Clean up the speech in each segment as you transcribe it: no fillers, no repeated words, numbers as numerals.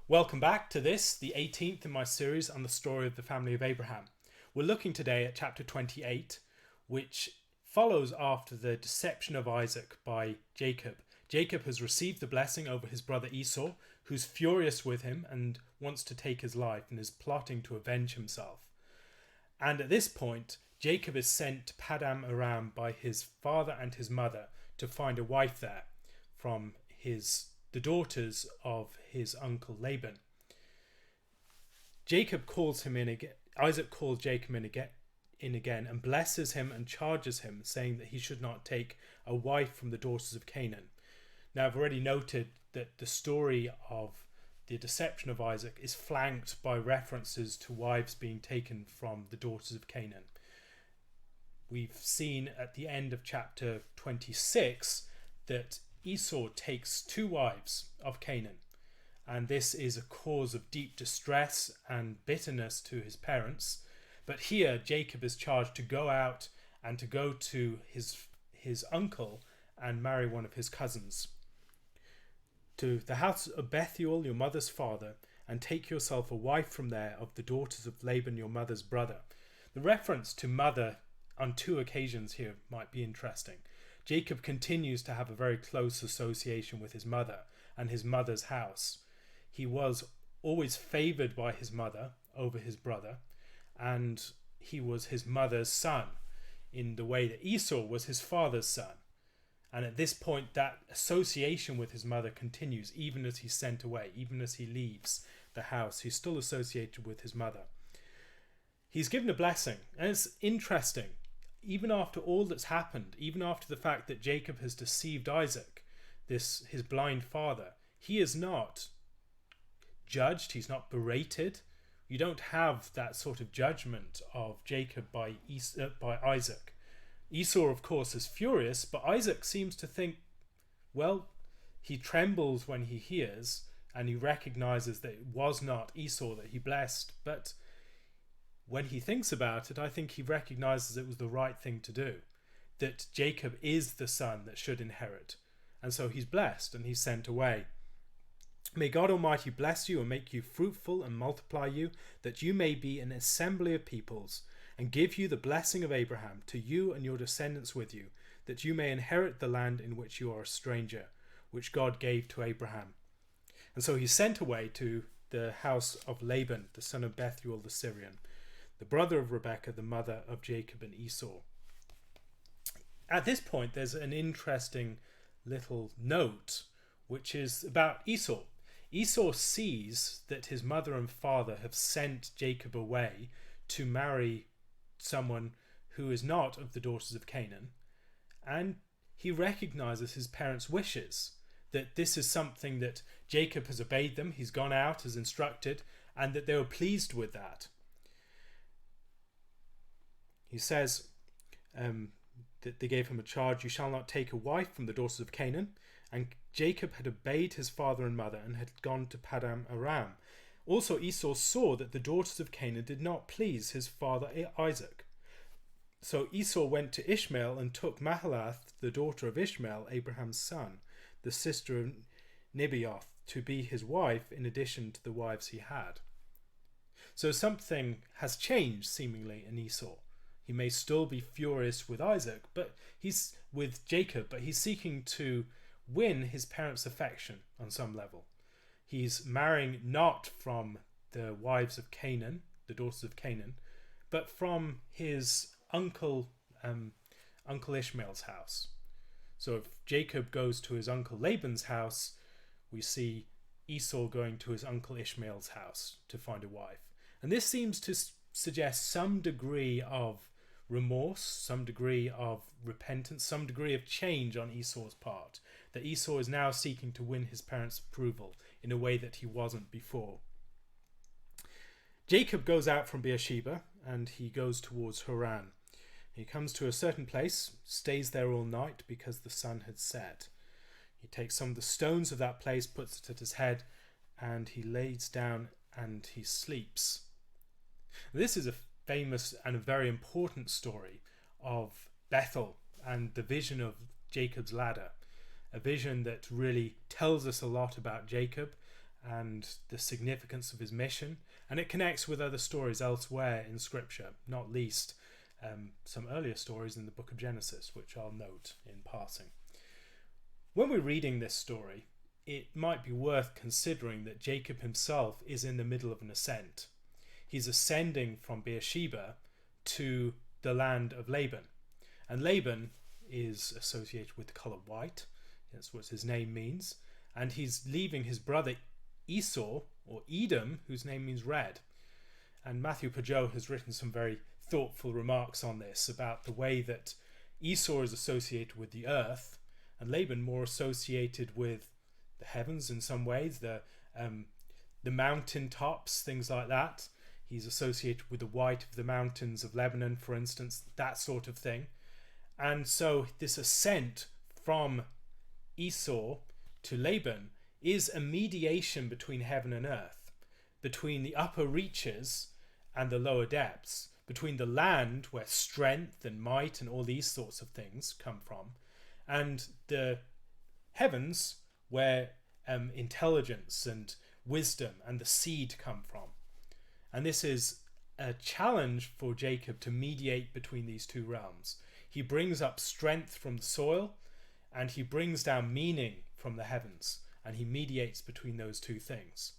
Welcome back to this, the 18th in my series on the story of the family of Abraham. We're looking today at chapter 28, which follows after the deception of Isaac by Jacob. Jacob has received the blessing over his brother Esau, who's furious with him and wants to take his life and is plotting to avenge himself. And at this point, Jacob is sent to Paddan Aram by his father and his mother to find a wife there from the daughters of his uncle Laban. Isaac calls Jacob in again and blesses him and charges him, saying that he should not take a wife from the daughters of Canaan. Now, I've already noted that the story of the deception of Isaac is flanked by references to wives being taken from the daughters of Canaan. We've seen at the end of chapter 26 that Esau takes 2 wives of Canaan, and this is a cause of deep distress and bitterness to his parents. But here Jacob is charged to go out and to go to his uncle and marry one of his cousins. To the house of Bethuel, your mother's father, and take yourself a wife from there of the daughters of Laban, your mother's brother. The reference to mother on 2 occasions here might be interesting. Jacob continues to have a very close association with his mother and his mother's house. He was always favored by his mother over his brother, and he was his mother's son in the way that Esau was his father's son. And at this point, that association with his mother continues even as he's sent away, even as he leaves the house. He's still associated with his mother. He's given a blessing, and it's interesting. Even after all that's happened, even after the fact that Jacob has deceived Isaac, his blind father, he is not judged, he's not berated. You don't have that sort of judgment of Jacob by Isaac. Esau, of course, is furious, but Isaac seems to think, well, he trembles when he hears, and he recognizes that it was not Esau that he blessed, but when he thinks about it, I think he recognizes it was the right thing to do, that Jacob is the son that should inherit. And so he's blessed and he's sent away. May God Almighty bless you and make you fruitful and multiply you, that you may be an assembly of peoples, and give you the blessing of Abraham to you and your descendants with you, that you may inherit the land in which you are a stranger, which God gave to Abraham. And so he's sent away to the house of Laban, the son of Bethuel the Syrian, the brother of Rebekah, the mother of Jacob and Esau. At this point, there's an interesting little note, which is about Esau. Esau sees that his mother and father have sent Jacob away to marry someone who is not of the daughters of Canaan, and he recognizes his parents' wishes, that this is something that Jacob has obeyed them, he's gone out as instructed, and that they were pleased with that. He says that they gave him a charge, you shall not take a wife from the daughters of Canaan. And Jacob had obeyed his father and mother and had gone to Paddan Aram. Also Esau saw that the daughters of Canaan did not please his father Isaac. So Esau went to Ishmael and took Mahalath, the daughter of Ishmael, Abraham's son, the sister of Nebaioth, to be his wife in addition to the wives he had. So something has changed seemingly in Esau. He may still be furious with Jacob, but he's seeking to win his parents' affection on some level. He's marrying not from the wives of Canaan, the daughters of Canaan, but from his uncle Ishmael's house. So if Jacob goes to his uncle Laban's house, we see Esau going to his uncle Ishmael's house to find a wife. And this seems to suggest some degree of remorse, some degree of repentance, some degree of change on Esau's part, that Esau is now seeking to win his parents' approval in a way that he wasn't before. Jacob goes out from Beersheba and he goes towards Haran. He comes to a certain place, stays there all night because the sun had set. He takes some of the stones of that place, puts it at his head, and he lays down and he sleeps. This is a famous and a very important story of Bethel and the vision of Jacob's ladder, a vision that really tells us a lot about Jacob and the significance of his mission, and it connects with other stories elsewhere in Scripture, not least some earlier stories in the book of Genesis, which I'll note in passing. When we're reading this story, it might be worth considering that Jacob himself is in the middle of an ascent. He's ascending from Beersheba to the land of Laban, and Laban is associated with the colour white. That's what his name means. And he's leaving his brother Esau, or Edom, whose name means red. And Matthew Pajot has written some very thoughtful remarks on this, about the way that Esau is associated with the earth, and Laban more associated with the heavens in some ways, the mountain tops, things like that. He's associated with the white of the mountains of Lebanon, for instance, that sort of thing. And so this ascent from Esau to Laban is a mediation between heaven and earth, between the upper reaches and the lower depths, between the land where strength and might and all these sorts of things come from, and the heavens where intelligence and wisdom and the seed come from. And this is a challenge for Jacob to mediate between these two realms. He brings up strength from the soil, and he brings down meaning from the heavens, and he mediates between those two things.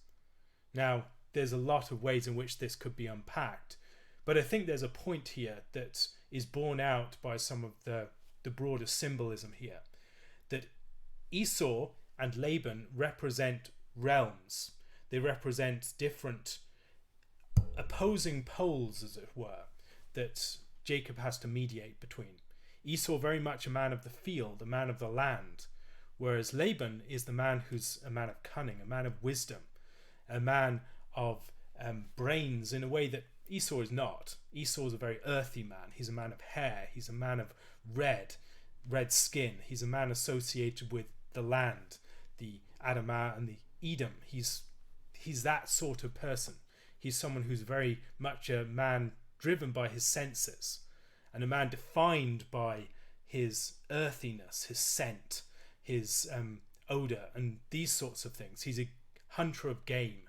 Now, there's a lot of ways in which this could be unpacked, but I think there's a point here that is borne out by some of the broader symbolism here, that Esau and Laban represent realms. They represent different opposing poles, as it were, that Jacob has to mediate between. Esau very much a man of the field, a man of the land, whereas Laban is the man who's a man of cunning, a man of wisdom, a man of brains in a way that Esau is not. Esau is a very earthy man. He's a man of hair. He's a man of red skin. He's a man associated with the land, the Adamah and the Edom. He's that sort of person. He's someone who's very much a man driven by his senses, and a man defined by his earthiness, his scent, his odour, and these sorts of things. He's a hunter of game.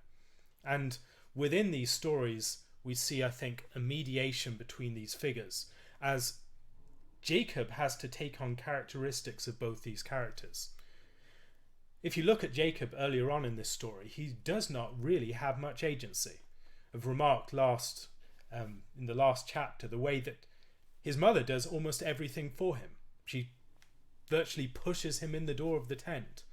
And within these stories, we see, I think, a mediation between these figures, as Jacob has to take on characteristics of both these characters. If you look at Jacob earlier on in this story, he does not really have much agency. I've remarked in the last chapter the way that his mother does almost everything for him. She virtually pushes him in the door of the tent.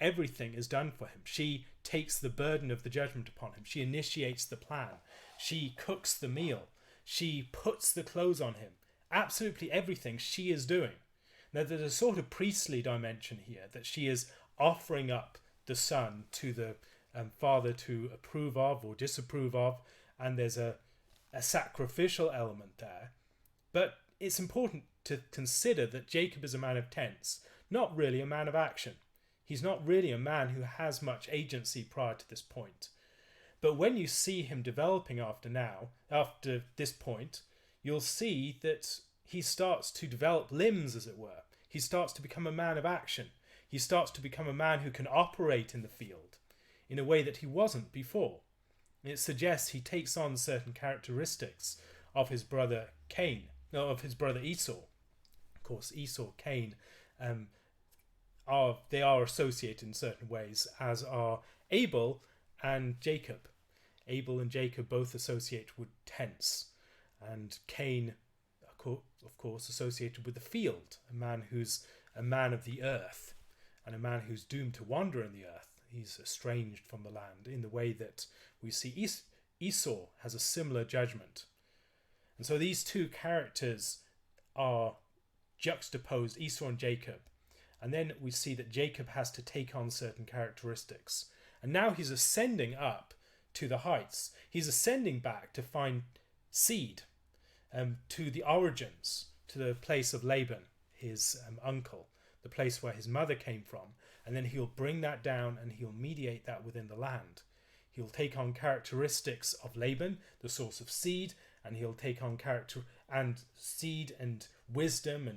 Everything is done for him. She takes the burden of the judgment upon him. She initiates the plan. She cooks the meal. She puts the clothes on him. Absolutely everything she is doing. Now, there's a sort of priestly dimension here, that she is offering up the son to the father to approve of or disapprove of, and there's a sacrificial element there. But it's important to consider that Jacob is a man of tents, not really a man of action. He's not really a man who has much agency prior to this point. But when you see him developing after this point, you'll see that he starts to develop limbs, as it were. He starts to become a man of action. He starts to become a man who can operate in the field in a way that he wasn't before. It suggests he takes on certain characteristics of his brother Esau. Of course, Esau, Cain, they are associated in certain ways, as are Abel and Jacob. Abel and Jacob both associate with tents, and Cain, of course, associated with the field, a man who's a man of the earth, and a man who's doomed to wander in the earth. He's estranged from the land in the way that we see Esau has a similar judgment. And so these two characters are juxtaposed, Esau and Jacob. And then we see that Jacob has to take on certain characteristics. And now he's ascending up to the heights. He's ascending back to find seed, to the origins, to the place of Laban, his uncle, the place where his mother came from. And then he'll bring that down and he'll mediate that within the land. He'll take on characteristics of Laban, the source of seed, and he'll take on seed and wisdom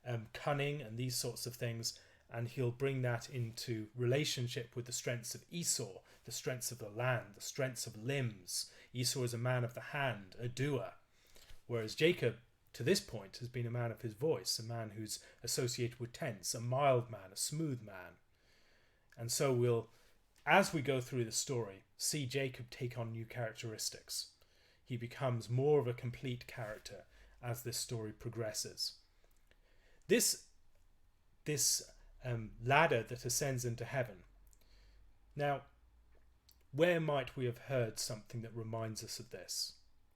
and cunning and these sorts of things, and he'll bring that into relationship with the strengths of Esau, the strengths of the land, the strengths of limbs. Esau is a man of the hand, a doer, whereas Jacob, to this point, has been a man of his voice, a man who's associated with tents, a mild man, a smooth man. And so we'll, as we go through the story, see Jacob take on new characteristics. He becomes more of a complete character as this story progresses. This ladder that ascends into heaven. Now, where might we have heard something that reminds us of this?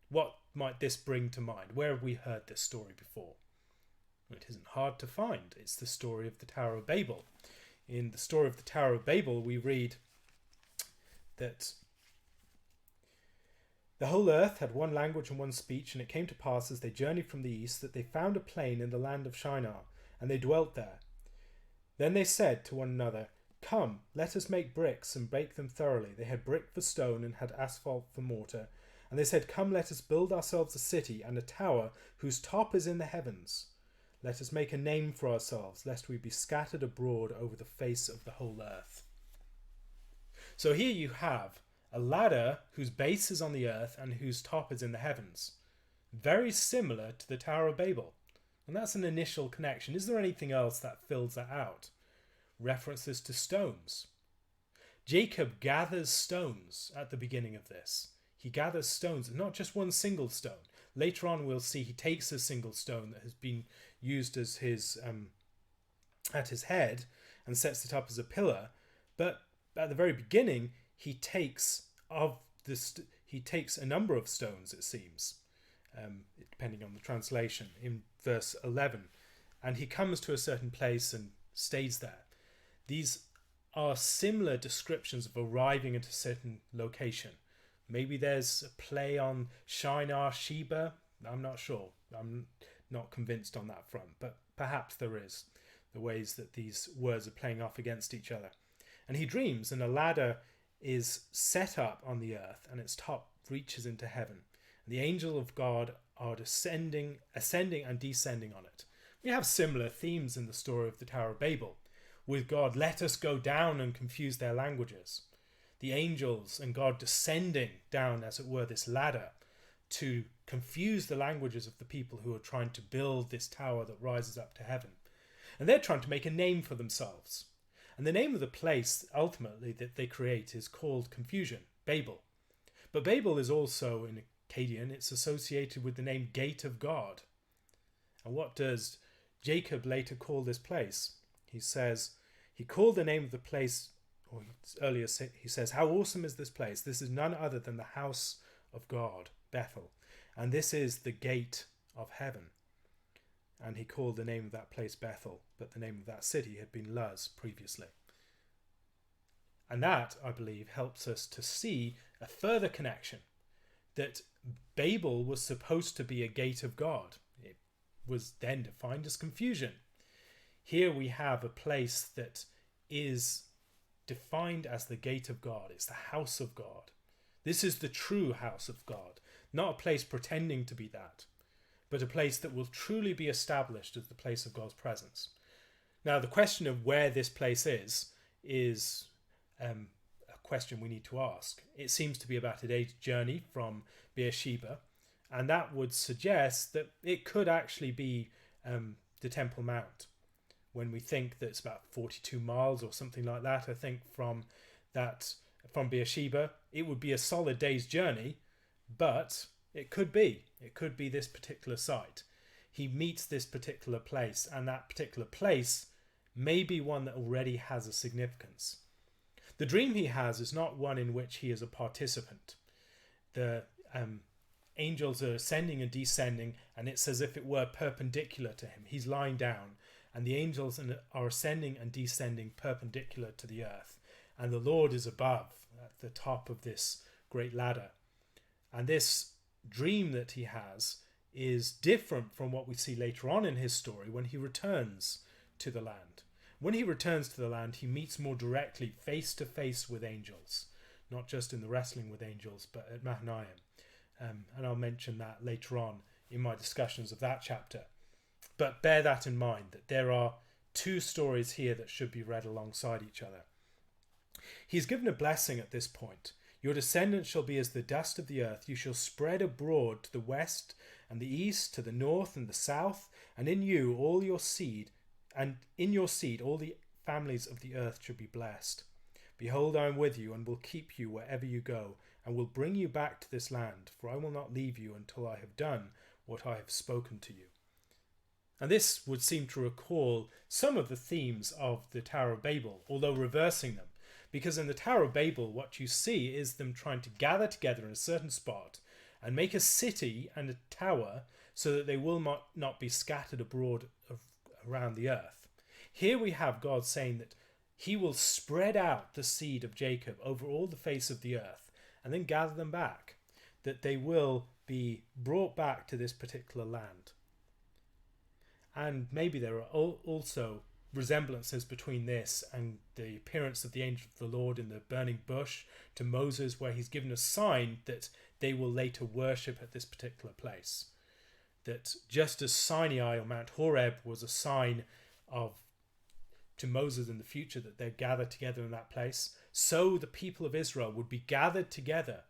What might this bring to mind? Where have we heard this story before? Well, it isn't hard to find. It's the story of the Tower of Babel. In the story of the Tower of Babel, we read that the whole earth had one language and one speech, and it came to pass as they journeyed from the east that they found a plain in the land of Shinar, and they dwelt there. Then they said to one another, "Come, let us make bricks and bake them thoroughly." They had brick for stone and had asphalt for mortar. And they said, "Come, let us build ourselves a city and a tower whose top is in the heavens. Let us make a name for ourselves, lest we be scattered abroad over the face of the whole earth." So here you have a ladder whose base is on the earth and whose top is in the heavens. Very similar to the Tower of Babel. And that's an initial connection. Is there anything else that fills that out? References to stones. Jacob gathers stones at the beginning of this. He gathers stones, not just one single stone. Later on we'll see he takes a single stone that has been used as his at his head and sets it up as a pillar. But at the very beginning, he takes a number of stones, it seems, depending on the translation, in verse 11. And he comes to a certain place and stays there. These are similar descriptions of arriving at a certain location. Maybe there's a play on Shinar, Sheba. I'm not sure. I'm not convinced on that front, but perhaps there is, the ways that these words are playing off against each other. And he dreams, and a ladder is set up on the earth, and its top reaches into heaven. And the angel of God are ascending and descending on it. We have similar themes in the story of the Tower of Babel. With God, let us go down and confuse their languages. The angels and God descending down, as it were, this ladder to confuse the languages of the people who are trying to build this tower that rises up to heaven. And they're trying to make a name for themselves. And the name of the place, ultimately, that they create is called Confusion, Babel. But Babel is also, in Akkadian, it's associated with the name Gate of God. And what does Jacob later call this place? He says, he called the name of the place, or earlier he says, "How awesome is this place? This is none other than the house of God, Bethel. And this is the gate of heaven." And he called the name of that place Bethel, but the name of that city had been Luz previously. And that, I believe, helps us to see a further connection, that Babel was supposed to be a gate of God. It was then defined as confusion. Here we have a place that is defined as the gate of God. It's the house of God. This is the true house of God, not a place pretending to be that, but a place that will truly be established as the place of God's presence. Now, the question of where this place is a question we need to ask. It seems to be about a day's journey from Beersheba, and that would suggest that it could actually be the Temple Mount. When we think that it's about 42 miles or something like that, I think from Beersheba, it would be a solid day's journey, but it could be this particular site. He meets this particular place, and that particular place may be one that already has a significance. The dream he has is not one in which he is a participant. The angels are ascending and descending, and it's as if it were perpendicular to him. He's lying down, and the angels are ascending and descending perpendicular to the earth. And the Lord is above, at the top of this great ladder. And this dream that he has is different from what we see later on in his story when he returns to the land. When he returns to the land, he meets more directly, face to face with angels, not just in the wrestling with angels, but at Mahanaim. And I'll mention that later on in my discussions of that chapter. But bear that in mind, that there are two stories here that should be read alongside each other. He is given a blessing at this point. Your descendants shall be as the dust of the earth. You shall spread abroad to the west and the east, to the north and the south, and in you all your seed, and in your seed all the families of the earth shall be blessed. Behold, I am with you, and will keep you wherever you go, and will bring you back to this land, for I will not leave you until I have done what I have spoken to you. And this would seem to recall some of the themes of the Tower of Babel, although reversing them. Because in the Tower of Babel, what you see is them trying to gather together in a certain spot and make a city and a tower so that they will not be scattered abroad around the earth. Here we have God saying that he will spread out the seed of Jacob over all the face of the earth and then gather them back, that they will be brought back to this particular land. And maybe there are also resemblances between this and the appearance of the angel of the Lord in the burning bush to Moses, where he's given a sign that they will later worship at this particular place. That just as Sinai or Mount Horeb was a sign to Moses in the future that they'd gather together in that place, so the people of Israel would be gathered together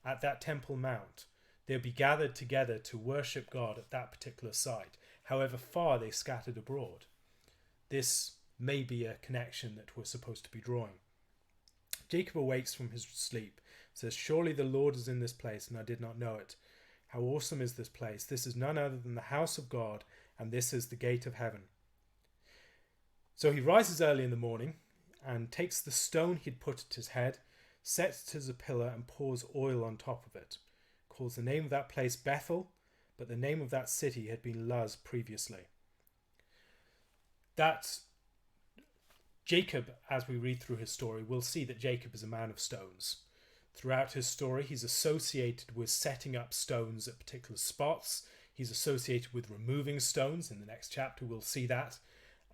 at that Temple Mount. They'll be gathered together to worship God at that particular site, however far they scattered abroad. This may be a connection that we're supposed to be drawing. Jacob awakes from his sleep, says, "Surely the Lord is in this place, and I did not know it. How awesome is this place! This is none other than the house of God, and this is the gate of heaven." So he rises early in the morning and takes the stone he'd put at his head, sets it as a pillar, and pours oil on top of it. Calls the name of that place Bethel, but the name of that city had been Luz previously. That Jacob, as we read through his story, we'll see that Jacob is a man of stones. Throughout his story, he's associated with setting up stones at particular spots. He's associated with removing stones. In the next chapter, we'll see that.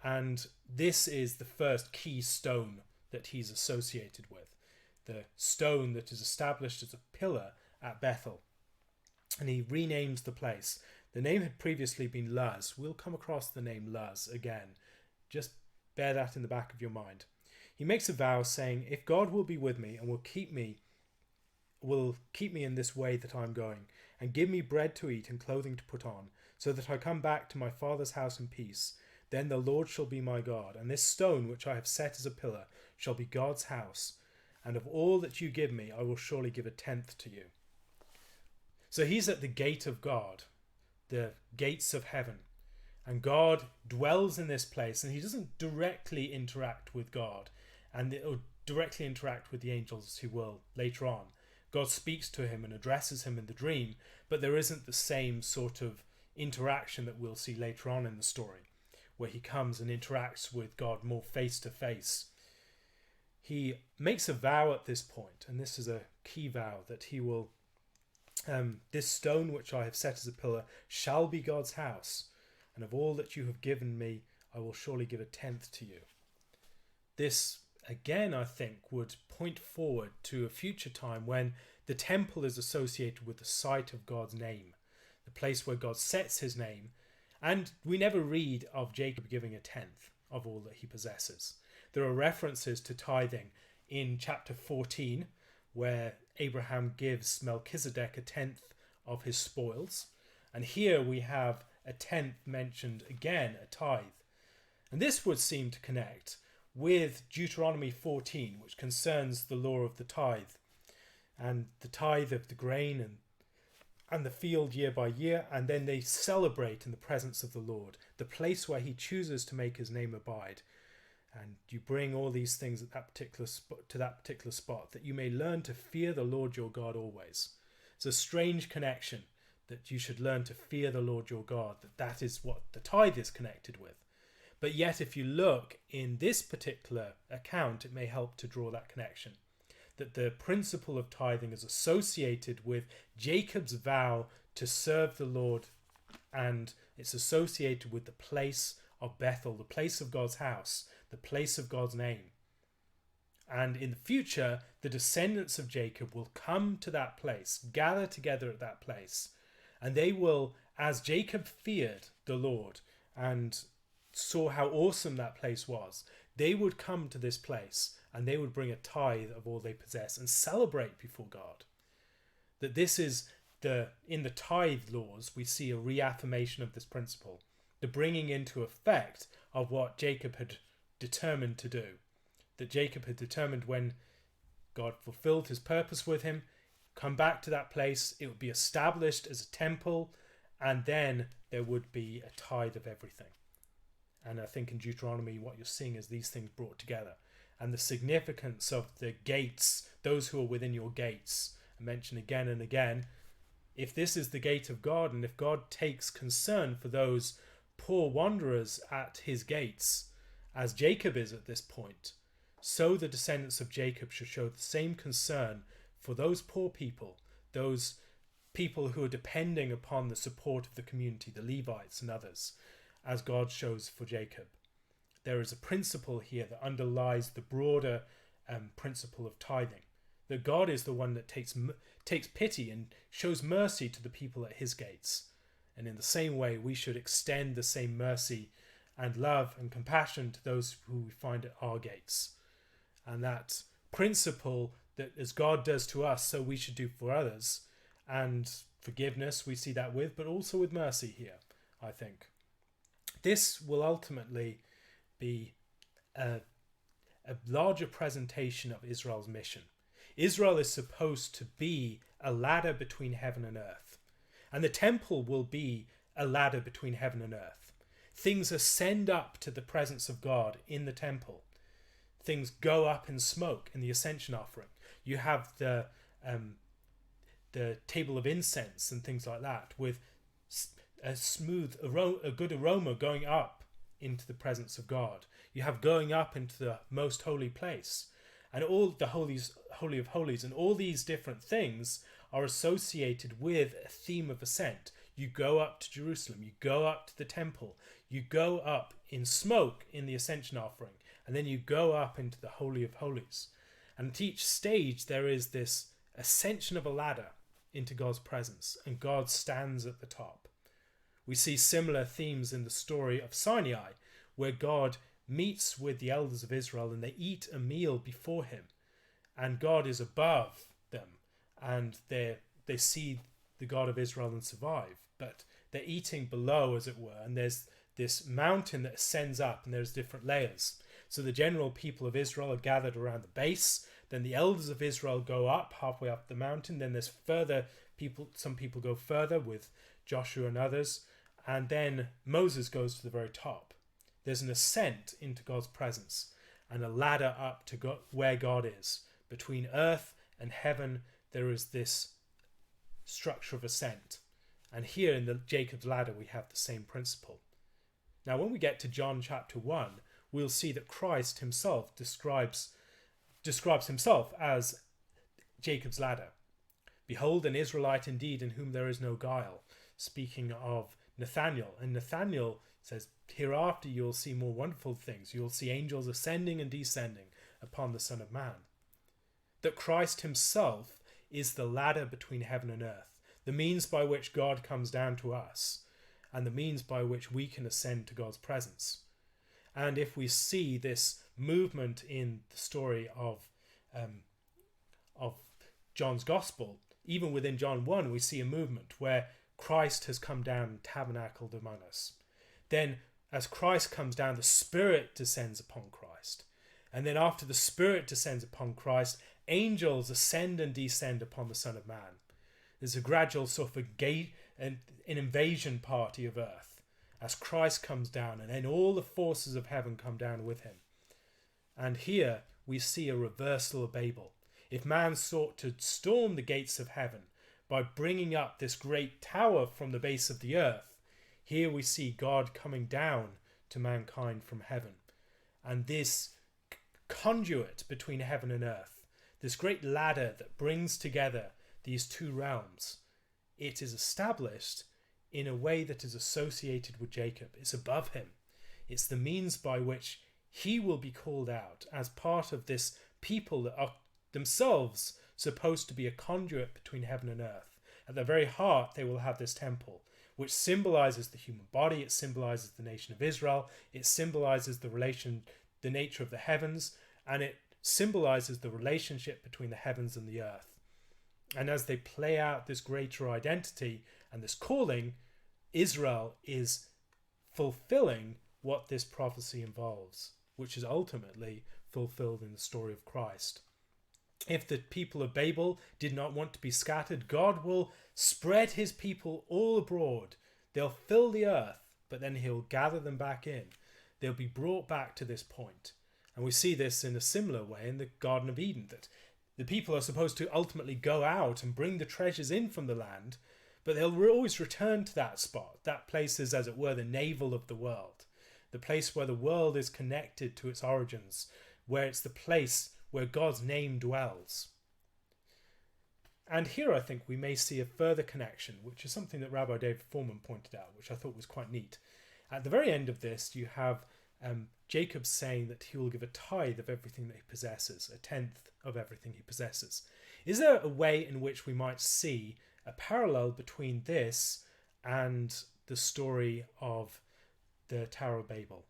And this is the first key stone that he's associated with. The stone that is established as a pillar at Bethel. And he renames the place. The name had previously been Luz. We'll come across the name Luz again. Just bear that in the back of your mind. He makes a vow saying, "If God will be with me and will keep me in this way that I'm going, and give me bread to eat and clothing to put on, so that I come back to my father's house in peace, then the Lord shall be my God, and this stone which I have set as a pillar shall be God's house, and of all that you give me I will surely give a tenth to you." So he's at the gate of God, the gates of heaven. And God dwells in this place, and he doesn't directly interact with God or directly interact with the angels who will later on. God speaks to him and addresses him in the dream, but there isn't the same sort of interaction that we'll see later on in the story, where he comes and interacts with God more face to face. He makes a vow at this point, and this is a key vow, that he will, this stone which I have set as a pillar shall be God's house, and of all that you have given me, I will surely give a tenth to you. This, again, I think, would point forward to a future time when the temple is associated with the site of God's name, the place where God sets his name, and we never read of Jacob giving a tenth of all that he possesses. There are references to tithing in chapter 14, where Abraham gives Melchizedek a tenth of his spoils, and here we have a tenth mentioned again, a tithe. And this would seem to connect with Deuteronomy 14, which concerns the law of the tithe, and the tithe of the grain and the field year by year, and then they celebrate in the presence of the Lord, the place where he chooses to make his name abide. And you bring all these things at that particular spot, that you may learn to fear the Lord your God always. It's a strange connection, that you should learn to fear the Lord your God, that is what the tithe is connected with. But yet, if you look in this particular account, it may help to draw that connection, that the principle of tithing is associated with Jacob's vow to serve the Lord, and it's associated with the place of Bethel, the place of God's house, the place of God's name. And in the future, the descendants of Jacob will come to that place, gather together at that place, and they will, as Jacob feared the Lord and saw how awesome that place was, they would come to this place and they would bring a tithe of all they possess and celebrate before God. That this is in the tithe laws, we see a reaffirmation of this principle, the bringing into effect of what Jacob had determined to do. That Jacob had determined when God fulfilled his purpose with him, come back to that place, it would be established as a temple, and then there would be a tithe of everything. And I think in Deuteronomy what you're seeing is these things brought together. And the significance of the gates, those who are within your gates, I mention again and again, if this is the gate of God, and if God takes concern for those poor wanderers at his gates, as Jacob is at this point, so the descendants of Jacob should show the same concern for those poor people, those people who are depending upon the support of the community, the Levites and others, as God shows for Jacob. There is a principle here that underlies the broader principle of tithing, that God is the one that takes pity and shows mercy to the people at his gates. And in the same way, we should extend the same mercy and love and compassion to those who we find at our gates. And that principle that as God does to us, so we should do for others. And forgiveness, we see that with, but also with mercy here, I think. This will ultimately be a larger presentation of Israel's mission. Israel is supposed to be a ladder between heaven and earth. And the temple will be a ladder between heaven and earth. Things ascend up to the presence of God in the temple. Things go up in smoke in the ascension offering. You have the table of incense and things like that, with a good aroma going up into the presence of God. You have going up into the most holy place, and all the holy of holies, and all these different things are associated with a theme of ascent. You go up to Jerusalem, you go up to the temple, you go up in smoke in the ascension offering, and then you go up into the Holy of Holies. And at each stage there is this ascension of a ladder into God's presence, and God stands at the top. We see similar themes in the story of Sinai, where God meets with the elders of Israel and they eat a meal before him, and God is above them, and they see the God of Israel and survive, but they're eating below, as it were, and there's this mountain that ascends up, and there's different layers. So the general people of Israel are gathered around the base, then the elders of Israel go up halfway up the mountain, then there's further people, some people go further with Joshua and others, and then Moses goes to the very top. There's an ascent into God's presence and a ladder up to God, where God is. Between earth and heaven there is this structure of ascent, and here in the Jacob's ladder we have the same principle. Now when we get to John chapter 1, we'll see that Christ himself describes himself as Jacob's ladder. Behold, an Israelite indeed, in whom there is no guile, speaking of Nathanael. And Nathanael says, hereafter you'll see more wonderful things. You'll see angels ascending and descending upon the Son of Man. That Christ himself is the ladder between heaven and earth, the means by which God comes down to us, and the means by which we can ascend to God's presence. And if we see this movement in the story of John's Gospel, even within John 1, we see a movement where Christ has come down and tabernacled among us. Then, as Christ comes down, the Spirit descends upon Christ. And then after the Spirit descends upon Christ, angels ascend and descend upon the Son of Man. There's a gradual sort of an invasion party of earth as Christ comes down, and then all the forces of heaven come down with him. And here we see a reversal of Babel. If man sought to storm the gates of heaven by bringing up this great tower from the base of the earth, here we see God coming down to mankind from heaven. And this conduit between heaven and earth, this great ladder that brings together these two realms, it is established in a way that is associated with Jacob. It's above him. It's the means by which he will be called out as part of this people that are themselves supposed to be a conduit between heaven and earth. At their very heart they will have this temple, which symbolizes the human body. It symbolizes the nation of Israel. It symbolizes the nature of the heavens, and it symbolizes the relationship between the heavens and the earth. And as they play out this greater identity and this calling, Israel is fulfilling what this prophecy involves, which is ultimately fulfilled in the story of Christ. If the people of Babel did not want to be scattered, God will spread his people all abroad. They'll fill the earth, but then he'll gather them back in. They'll be brought back to this point. And we see this in a similar way in the Garden of Eden, that the people are supposed to ultimately go out and bring the treasures in from the land, but they'll always return to that spot. That place is, as it were, the navel of the world, the place where the world is connected to its origins, where it's the place where God's name dwells. And here I think we may see a further connection, which is something that Rabbi David Foreman pointed out, which I thought was quite neat. At the very end of this, you have Jacob saying that he will give a tithe of everything that he possesses, a tenth of everything he possesses. Is there a way in which we might see a parallel between this and the story of the Tower of Babel?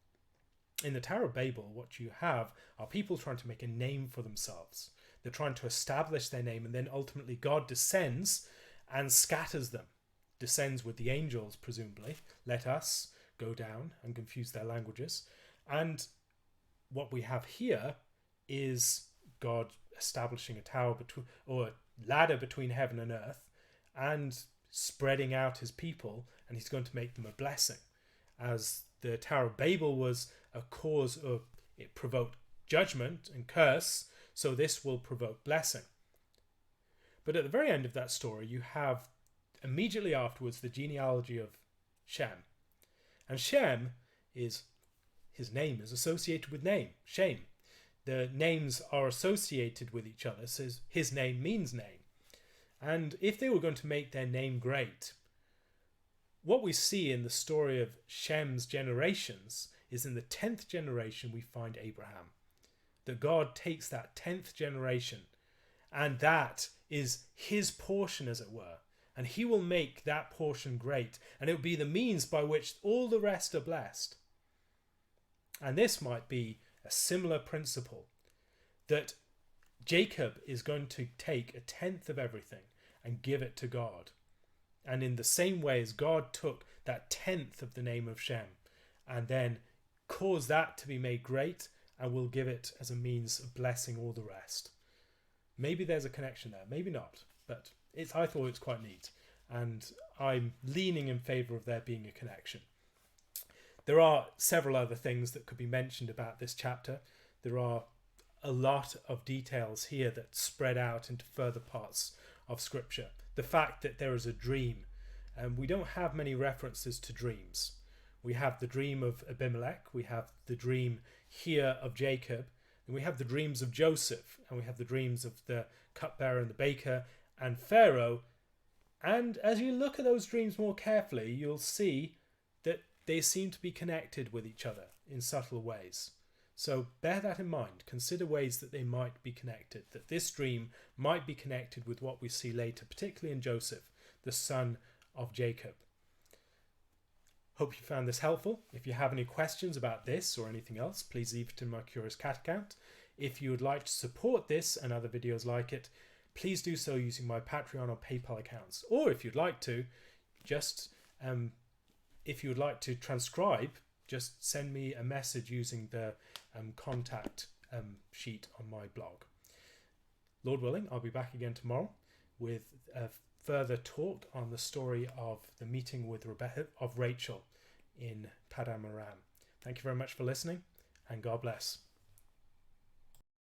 In the Tower of Babel, what you have are people trying to make a name for themselves. They're trying to establish their name, and then ultimately God descends and scatters them. Descends with the angels, presumably. Let us go down and confuse their languages. And what we have here is God establishing a tower between, or a ladder between heaven and earth, and spreading out his people, and he's going to make them a blessing. As the Tower of Babel was a cause of, it provoked judgment and curse, so this will provoke blessing. But at the very end of that story, you have immediately afterwards the genealogy of Shem. And Shem is, his name is associated with name, Shem. The names are associated with each other, so his name means name. And if they were going to make their name great, what we see in the story of Shem's generations is in the 10th generation we find Abraham. That God takes that 10th generation, and that is his portion, as it were. And he will make that portion great, and it will be the means by which all the rest are blessed. And this might be a similar principle, that Jacob is going to take a tenth of everything and give it to God. And in the same way as God took that tenth of the name of Shem and then caused that to be made great, and will give it as a means of blessing all the rest. Maybe there's a connection there, maybe not, but I thought it's quite neat, and I'm leaning in favour of there being a connection. There are several other things that could be mentioned about this chapter. There are a lot of details here that spread out into further parts of Scripture. The fact that there is a dream, and we don't have many references to dreams. We have the dream of Abimelech, we have the dream here of Jacob, and we have the dreams of Joseph, and we have the dreams of the cupbearer and the baker and Pharaoh. And as you look at those dreams more carefully, you'll see that they seem to be connected with each other in subtle ways. So bear that in mind. Consider ways that they might be connected, that this dream might be connected with what we see later, particularly in Joseph, the son of Jacob. Hope you found this helpful. If you have any questions about this or anything else, please leave it in my Curious Cat account. If you would like to support this and other videos like it, please do so using my Patreon or PayPal accounts. Or if you'd like to, if you would like to transcribe, just send me a message using the contact sheet on my blog. Lord willing, I'll be back again tomorrow with a further talk on the story of the meeting with Rachel in Paddan Aram. Thank you very much for listening, and God bless.